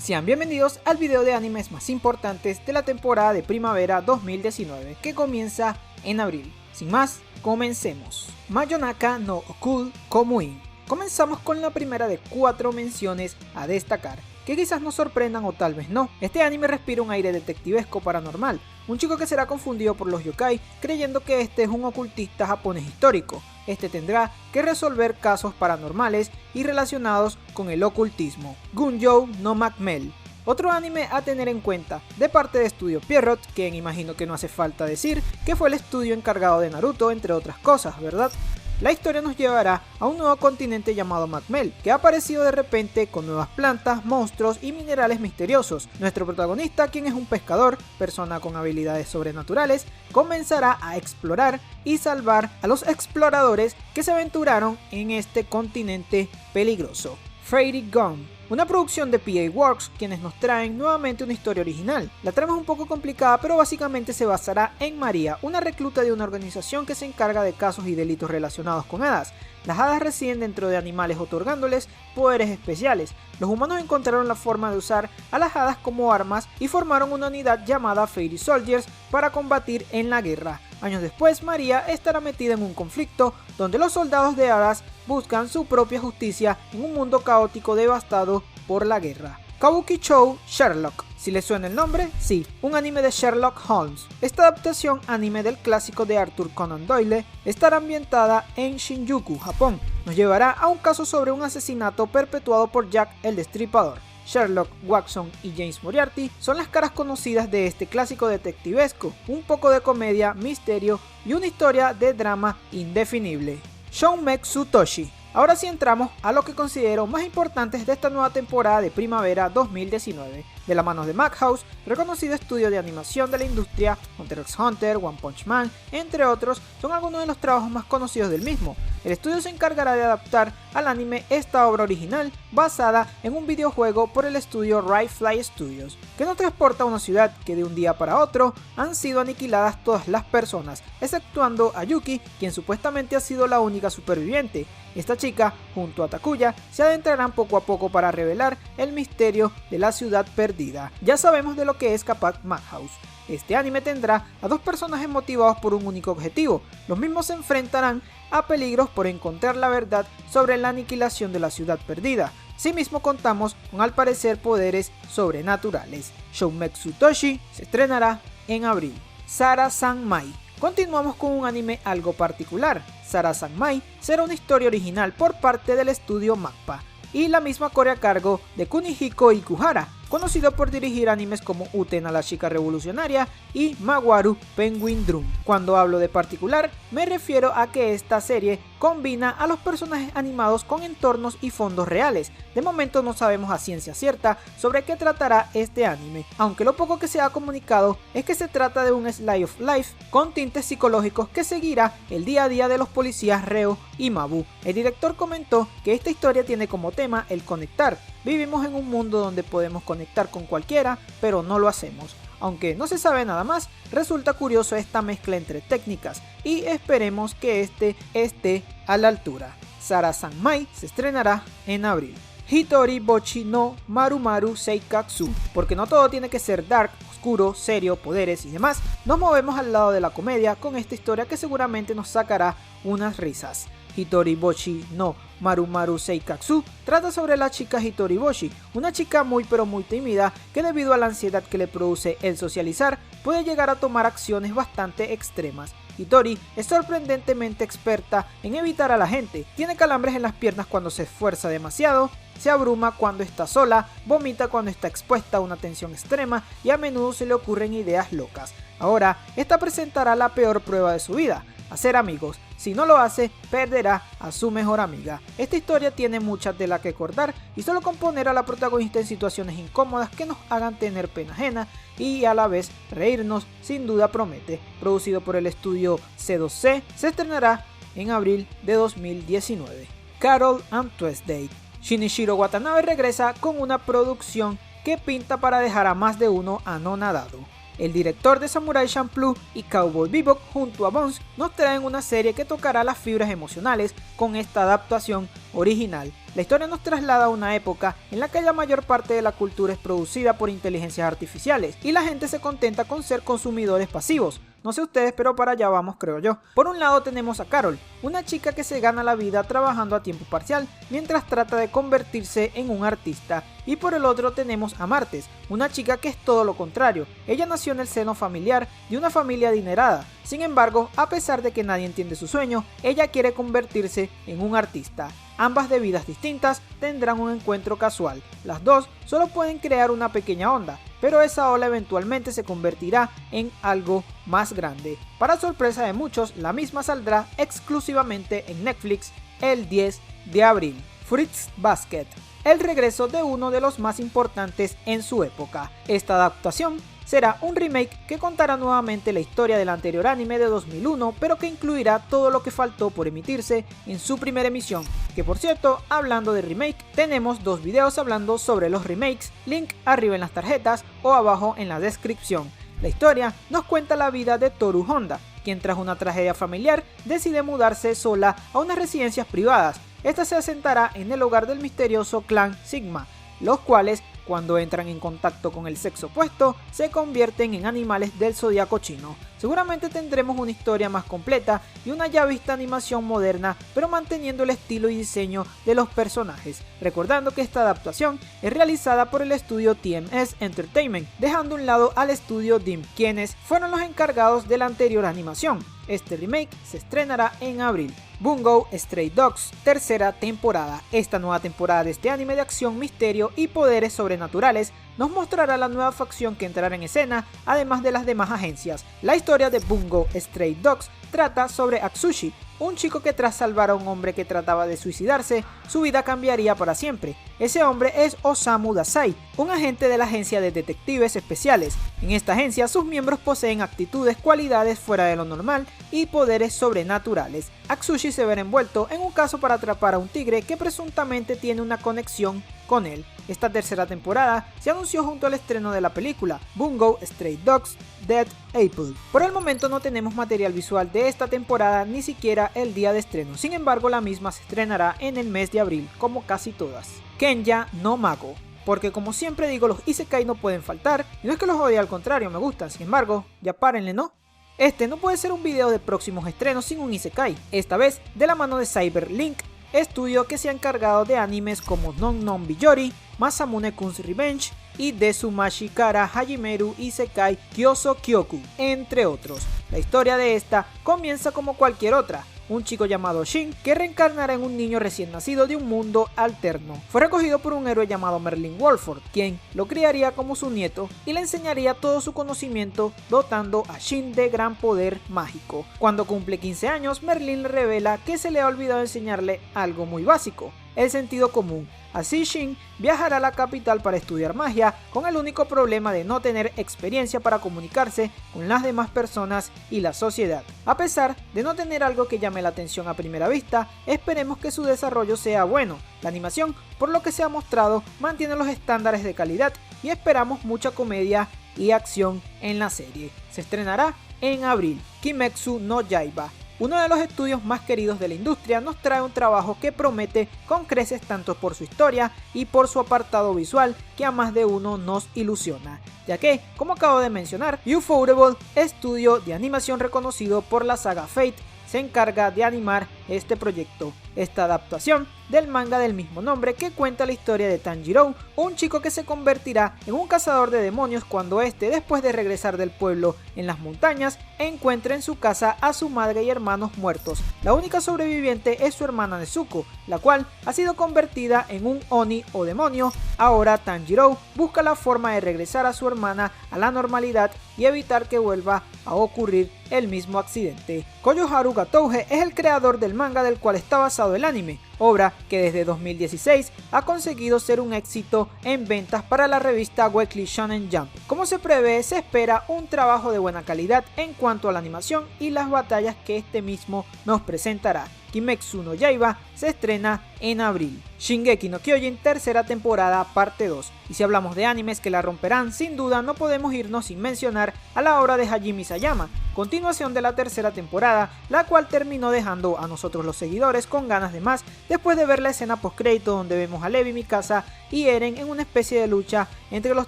Sean bienvenidos al video de animes más importantes de la temporada de primavera 2019 que comienza en abril. Sin más, comencemos. Mayonaka no Okul Komuin. Comenzamos con la primera de 4 menciones a destacar, que quizás nos sorprendan o tal vez no. Este anime respira un aire detectivesco paranormal, un chico que será confundido por los yokai creyendo que este es un ocultista japonés histórico. Este tendrá que resolver casos paranormales y relacionados con el ocultismo. Gunjou no Macmel. Otro anime a tener en cuenta, de parte de Estudio Pierrot, quien imagino que no hace falta decir que fue el estudio encargado de Naruto, entre otras cosas, ¿verdad? La historia nos llevará a un nuevo continente llamado Macmel, que ha aparecido de repente con nuevas plantas, monstruos y minerales misteriosos. Nuestro protagonista, quien es un pescador, persona con habilidades sobrenaturales, comenzará a explorar y salvar a los exploradores que se aventuraron en este continente peligroso. Fairy Gone. Una producción de PA Works, quienes nos traen nuevamente una historia original. La trama es un poco complicada, pero básicamente se basará en María, una recluta de una organización que se encarga de casos y delitos relacionados con hadas. Las hadas residen dentro de animales otorgándoles poderes especiales. Los humanos encontraron la forma de usar a las hadas como armas y formaron una unidad llamada Fairy Soldiers para combatir en la guerra. Años después, María estará metida en un conflicto donde los soldados de hadas buscan su propia justicia en un mundo caótico devastado por la guerra. Kabuki Show Sherlock. Si les suena el nombre, sí, un anime de Sherlock Holmes. Esta adaptación anime del clásico de Arthur Conan Doyle estará ambientada en Shinjuku, Japón. Nos llevará a un caso sobre un asesinato perpetuado por Jack el Destripador. Sherlock, Watson y James Moriarty son las caras conocidas de este clásico detectivesco, un poco de comedia, misterio y una historia de drama indefinible. Shoumetsu Toshi. Ahora sí entramos a lo que considero más importantes de esta nueva temporada de primavera 2019. De la mano de Madhouse, reconocido estudio de animación de la industria, Hunter x Hunter, One Punch Man, entre otros, son algunos de los trabajos más conocidos del mismo. El estudio se encargará de adaptar al anime esta obra original basada en un videojuego por el estudio Fly Studios, que nos transporta a una ciudad que de un día para otro han sido aniquiladas todas las personas, exceptuando a Yuki, quien supuestamente ha sido la única superviviente. Esta chica, junto a Takuya, se adentrarán poco a poco para revelar el misterio de la ciudad perdida. Ya sabemos de lo que es capaz Madhouse. Este anime tendrá a 2 personajes motivados por un único objetivo. Los mismos se enfrentarán a peligros por encontrar la verdad sobre la aniquilación de la ciudad perdida. Asimismo contamos con al parecer poderes sobrenaturales. Shoumetsu Toshi se estrenará en abril. Sara-san Mai. Continuamos con un anime algo particular. Sara-san Mai será una historia original por parte del estudio MAPPA y la misma corre a cargo de Kunihiko Ikuhara, conocido por dirigir animes como Utena la chica revolucionaria y Mawaru Penguin Drum. Cuando hablo de particular, me refiero a que esta serie combina a los personajes animados con entornos y fondos reales. De momento no sabemos a ciencia cierta sobre qué tratará este anime, aunque lo poco que se ha comunicado es que se trata de un slice of life con tintes psicológicos que seguirá el día a día de los policías Reo y Mabu. El director comentó que esta historia tiene como tema el conectar. Vivimos en un mundo donde podemos conectar con cualquiera, pero no lo hacemos. Aunque no se sabe nada más, resulta curioso esta mezcla entre técnicas y esperemos que este esté a la altura. Sara-san Mai se estrenará en abril. Hitori Bochi no Marumaru Seikatsu. Porque no todo tiene que ser dark, oscuro, serio, poderes y demás, nos movemos al lado de la comedia con esta historia que seguramente nos sacará unas risas. Hitori Bochi no Marumaru Seikatsu trata sobre la chica Hitori Bochi, una chica muy pero muy tímida que debido a la ansiedad que le produce el socializar puede llegar a tomar acciones bastante extremas. Hitori es sorprendentemente experta en evitar a la gente, tiene calambres en las piernas cuando se esfuerza demasiado, se abruma cuando está sola, vomita cuando está expuesta a una tensión extrema y a menudo se le ocurren ideas locas. Ahora, esta presentará la peor prueba de su vida, hacer amigos. Si no lo hace, perderá a su mejor amiga. Esta historia tiene mucha tela que cortar y solo con poner a la protagonista en situaciones incómodas que nos hagan tener pena ajena y a la vez reírnos, sin duda promete. Producido por el estudio C2C, se estrenará en abril de 2019. Carol and Tuesday. Shinichiro Watanabe regresa con una producción que pinta para dejar a más de uno anonadado. El director de Samurai Champloo y Cowboy Bebop junto a Bones nos traen una serie que tocará las fibras emocionales con esta adaptación original. La historia nos traslada a una época en la que la mayor parte de la cultura es producida por inteligencias artificiales y la gente se contenta con ser consumidores pasivos. No sé ustedes, pero para allá vamos, creo yo. Por un lado tenemos a Carol, una chica que se gana la vida trabajando a tiempo parcial mientras trata de convertirse en un artista. Y por el otro tenemos a Martes, una chica que es todo lo contrario. Ella nació en el seno familiar de una familia adinerada. Sin embargo, a pesar de que nadie entiende su sueño, ella quiere convertirse en un artista. Ambas de vidas distintas tendrán un encuentro casual. Las dos solo pueden crear una pequeña onda, pero esa ola eventualmente se convertirá en algo más grande. Para sorpresa de muchos, la misma saldrá exclusivamente en Netflix el 10 de abril. Fruits Basket, el regreso de uno de los más importantes en su época. Esta adaptación será un remake que contará nuevamente la historia del anterior anime de 2001, pero que incluirá todo lo que faltó por emitirse en su primera emisión. Que por cierto, hablando de remake, tenemos dos videos hablando sobre los remakes, link arriba en las tarjetas o abajo en la descripción. La historia nos cuenta la vida de Toru Honda, quien tras una tragedia familiar decide mudarse sola a unas residencias privadas. Esta se asentará en el hogar del misterioso clan Sigma, los cuales, cuando entran en contacto con el sexo opuesto, se convierten en animales del zodiaco chino. Seguramente tendremos una historia más completa y una ya vista animación moderna, pero manteniendo el estilo y diseño de los personajes. Recordando que esta adaptación es realizada por el estudio TMS Entertainment, dejando a un lado al estudio DIM, quienes fueron los encargados de la anterior animación. Este remake se estrenará en abril. Bungo Stray Dogs, tercera temporada. Esta nueva temporada de este anime de acción, misterio y poderes sobrenaturales nos mostrará la nueva facción que entrará en escena, además de las demás agencias. La historia de Bungo Stray Dogs trata sobre Atsushi, un chico que tras salvar a un hombre que trataba de suicidarse, su vida cambiaría para siempre. Ese hombre es Osamu Dazai, un agente de la agencia de detectives especiales. En esta agencia sus miembros poseen actitudes, cualidades fuera de lo normal y poderes sobrenaturales. Atsushi se verá envuelto en un caso para atrapar a un tigre que presuntamente tiene una conexión con él. Esta tercera temporada se anunció junto al estreno de la película Bungo Stray Dogs Dead Apple. Por el momento no tenemos material visual de esta temporada, ni siquiera el día de estreno. Sin embargo, la misma se estrenará en el mes de abril, como casi todas. Kenya no Mago, porque como siempre digo, los isekai no pueden faltar, y no es que los odie, al contrario, me gustan. Sin embargo, ya párenle, ¿no? Este no puede ser un video de próximos estrenos sin un isekai, esta vez de la mano de Cyberlink, estudio que se ha encargado de animes como Non Non Biyori, Masamune-kun's Revenge y Desumashi Kara Hajimeru Isekai Kyoso Kyoku, entre otros. La historia de esta comienza como cualquier otra. Un chico llamado Shin que reencarnará en un niño recién nacido de un mundo alterno. Fue recogido por un héroe llamado Merlin Wolford, quien lo criaría como su nieto y le enseñaría todo su conocimiento, dotando a Shin de gran poder mágico. Cuando cumple 15 años, Merlin le revela que se le ha olvidado enseñarle algo muy básico: el sentido común. Así Shin viajará a la capital para estudiar magia, con el único problema de no tener experiencia para comunicarse con las demás personas y la sociedad. A pesar de no tener algo que llame la atención a primera vista, esperemos que su desarrollo sea bueno. La animación, por lo que se ha mostrado, mantiene los estándares de calidad y esperamos mucha comedia y acción en la serie. Se estrenará en abril. Kimetsu no Yaiba, uno de los estudios más queridos de la industria, nos trae un trabajo que promete con creces tanto por su historia y por su apartado visual, que a más de uno nos ilusiona, ya que, como acabo de mencionar, Ufotable, estudio de animación reconocido por la saga Fate, se encarga de animar este proyecto. Esta adaptación del manga del mismo nombre, que cuenta la historia de Tanjiro, un chico que se convertirá en un cazador de demonios cuando este, después de regresar del pueblo en las montañas, encuentra en su casa a su madre y hermanos muertos. La única sobreviviente es su hermana Nezuko, la cual ha sido convertida en un Oni o demonio. Ahora Tanjiro busca la forma de regresar a su hermana a la normalidad y evitar que vuelva a ocurrir el mismo accidente. Koyoharu Gatouge es el creador del manga del cual está basado el anime, obra que desde 2016 ha conseguido ser un éxito en ventas para la revista Weekly Shonen Jump. Como se prevé, se espera un trabajo de buena calidad en cuanto a la animación y las batallas que este mismo nos presentará. Kimetsu no Yaiba se estrena en abril. Shingeki no Kyojin tercera temporada parte 2. Y si hablamos de animes que la romperán, sin duda no podemos irnos sin mencionar a la obra de Hajime Isayama, continuación de la tercera temporada, la cual terminó dejando a nosotros los seguidores con ganas de más después de ver la escena postcrédito donde vemos a Levi, Mikasa y Eren en una especie de lucha entre los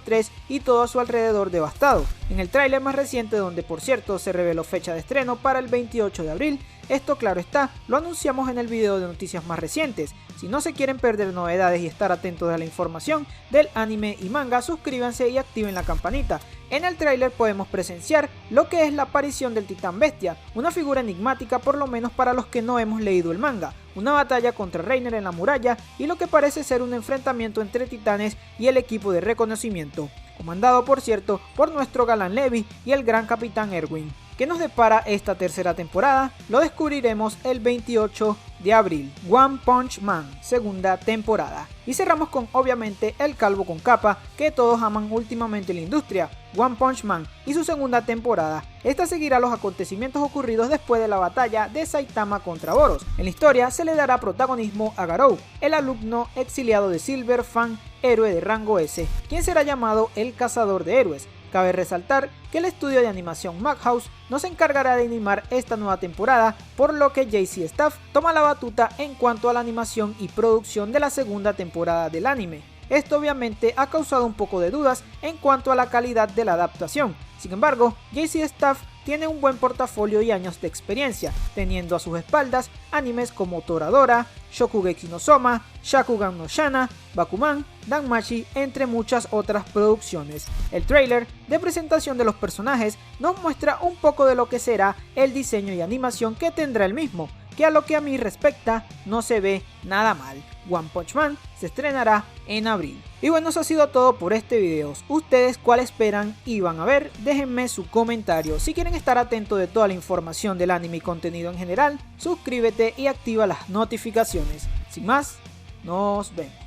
tres y todo a su alrededor devastado. En el tráiler más reciente, donde por cierto se reveló fecha de estreno para el 28 de abril, esto claro está, lo anunciamos en el video de noticias más recientes. Si no se quieren perder novedades y estar atentos a la información del anime y manga, suscríbanse y activen la campanita. En el tráiler podemos presenciar lo que es la aparición del Titán Bestia, una figura enigmática por lo menos para los que no hemos leído el manga, una batalla contra Reiner en la muralla y lo que parece ser un enfrentamiento entre titanes y el equipo de reconocimiento, comandado por cierto por nuestro galán Levi y el gran capitán Erwin. ¿Qué nos depara esta tercera temporada? Lo descubriremos el 28 de abril. One Punch Man, segunda temporada. Y cerramos con obviamente el calvo con capa que todos aman últimamente en la industria, One Punch Man y su segunda temporada. Esta seguirá los acontecimientos ocurridos después de la batalla de Saitama contra Boros. En la historia se le dará protagonismo a Garou, el alumno exiliado de Silver Fang, héroe de rango S, quien será llamado el cazador de héroes. Cabe resaltar que el estudio de animación Madhouse nos encargará de animar esta nueva temporada, por lo que JC Staff toma la batuta en cuanto a la animación y producción de la segunda temporada del anime. Esto obviamente ha causado un poco de dudas en cuanto a la calidad de la adaptación. Sin embargo, JC Staff tiene un buen portafolio y años de experiencia, teniendo a sus espaldas animes como Toradora, Shokugeki no Soma, Shakugan no Shana, Bakuman, Danmachi, entre muchas otras producciones. El trailer de presentación de los personajes nos muestra un poco de lo que será el diseño y animación que tendrá el mismo, que a lo que a mí respecta no se ve nada mal. One Punch Man se estrenará en abril. Y bueno, eso ha sido todo por este video. ¿Ustedes cuál esperan y van a ver? Déjenme su comentario. Si quieren estar atentos de toda la información del anime y contenido en general, suscríbete y activa las notificaciones. Sin más, nos vemos.